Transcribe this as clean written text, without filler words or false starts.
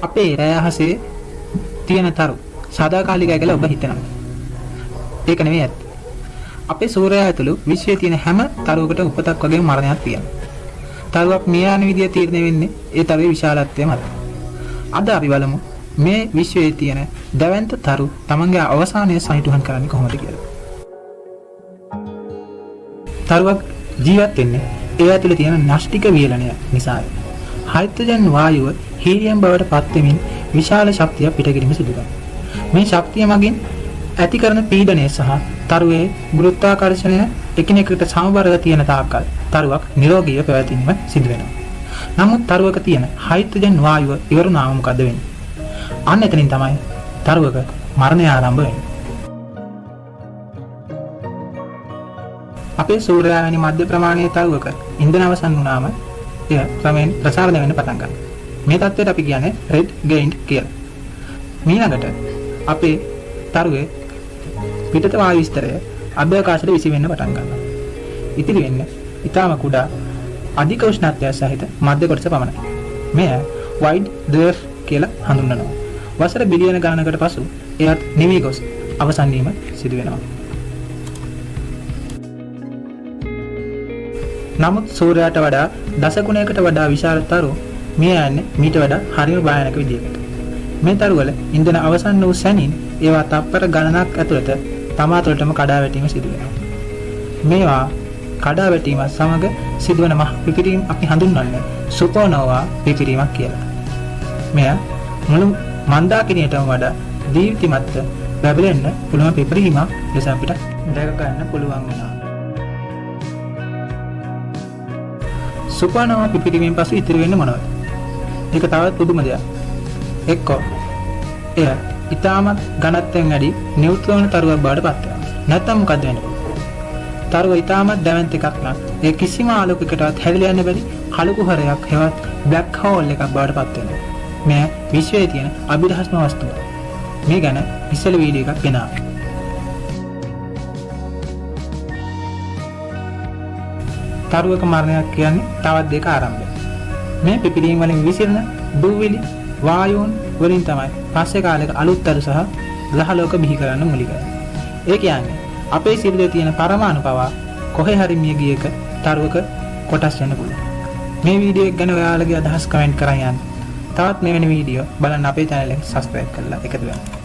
අපේ රෑහසේ තියෙන තරු සදාකාලිකයි කියලා ඔබ හිතනවා. ඒක නෙවෙයි ඇත්ත. අපේ සූර්යයා ඇතුළු විශ්වයේ තියෙන හැම තරුවකට උපතක් වගේම මරණයක් තියෙනවා. තරුවක් මේ යන විදිය තීරණය වෙන්නේ ඒ තරුවේ විශාලත්වය මත. අද අපි බලමු මේ විශ්වයේ තියෙන දැවැන්ත තරු තමන්ගේ අවසානය සනිටුහන් කරන්නේ කොහොමද කියලා. තරුවක් ජීවත් වෙන්නේ ඒ ඇතුළේ තියෙන න්‍යෂ්ටික වියලනය නිසායි. හයිඩ්‍රජන් වායුව හීලියම් බවට පත් වෙමින් විශාල ශක්තියක් පිටකිරීම සිදු කරනවා. මේ ශක්තිය මගින් ඇති කරන පීඩනය සහ තරුවේ ගුරුත්වාකර්ෂණය එකිනෙකට සමබරව තියෙන තාක්කල් තරුවක් නිරෝගීව පැවතීම සිදු වෙනවා. නමුත් තරුවක තියෙන හයිඩ්‍රජන් වායුව ඉවරුනාම මොකද වෙන්නේ? අන්න එතනින් තමයි තරුවක මරණය ආරම්භ වෙන්නේ. අපේ සූර්යයා වැනි මධ්‍ය ප්‍රමාණයේ තරුවක ඉන්ධන අවසන් වුණාම එය ක්‍රමයෙන් ප්‍රසාරණය වෙන්න පටන් ගන්නවා. මේ තත්ත්වයට අපි කියන්නේ රෙඩ් ගේන්ඩ් කියලා. ඊළඟට අපේ තරුවේ පිටත වායු විස්තරය අභ්‍යවකාශයට විසි වෙන්න පටන් ගන්නවා. ඉතිරි වෙන්නේ ඊටම කුඩා අධික උෂ්ණත්වය සහිත මධ්‍ය කොටස පමණයි. මෙය වයිඩ් ඩ්වර්ෆ් කියලා හඳුන්වනවා. වසර බිලියන ගණනකට පසු එයත් නිවි ගොස් අවසන් වීම සිදු වෙනවා. නමුත් සූර්යයාට වඩා දසගුණයකට වඩා විශාල තරු මිය යන්නේ මීට වඩා හරිම භයානක විදියකට. මේ තරුවල ඉන්ධන අවසන් වූ සැනින් ඒවා තප්පර ගණනක් ඇතුළත තමා තුළටම කඩා වැටීම සිදු වෙනවා. මේවා කඩා වැටීම සමග සිදුවන මහ පිපිරීම අපි හඳුන්වන්නේ සුපර්නෝවා පිපිරීමක් කියලා. මෙය මුළු මන්දාකිණියටම වඩා දීප්තිමත් බැබලෙන්න පුළුවන් පිපිරීමක් ලෙස අපිට දැක ගන්න පුළුවන් වෙනවා. සුපර්නෝවා පිපිරීමෙන් පසු ඉතිරි වෙන්නේ මොනවද? ඒක තවත් පුදුම දෙයක්. එක්කෝ එය ඊටමත් ඝනත්වයෙන් වැඩි නියුට්‍රෝන තරුවක් බවට පත් වෙනවා. නැත්නම් මොකද වෙන්නේ? තරුව ඊටමත් දැවැන්ත එකක් නම් ඒ කිසිම ආලෝකයකටවත් හැදිලා යන්න බැරි කළු කුහරයක් හෙවත් බ්ලැක් හෝල් එකක් බවට පත් වෙනවා. මෙය විශ්වයේ තියෙන අභිරහස්ම වස්තුවක්. මේ ගැන ඉස්සෙල් වීඩියෝ එකක් ගෙනාවා. තරුවක මරණයක් කියන්නේ තවත් දෙක ආරම්භය. මේ පිපිරීම වලින් විසිරෙන දූවිලි වායුන් වලින් තමයි පස්සේ කාලයක අලුත් තරු සහ ග්‍රහලෝක බිහි කරන්න මුලික වෙන්නේ. ඒ කියන්නේ අපේ සිරුරේ තියෙන පරමාණු පවා කොහේ හරි මිය ගිය එක තරුවක කොටස් වෙන්න පුළුවන්. මේ වීඩියෝ එක ගැන ඔයාලගේ අදහස් කමෙන්ට් කරන් යන්න. තවත් මෙවැනි වීඩියෝ බලන්න අපේ channel එක subscribe කරලා එකතු වෙන්න.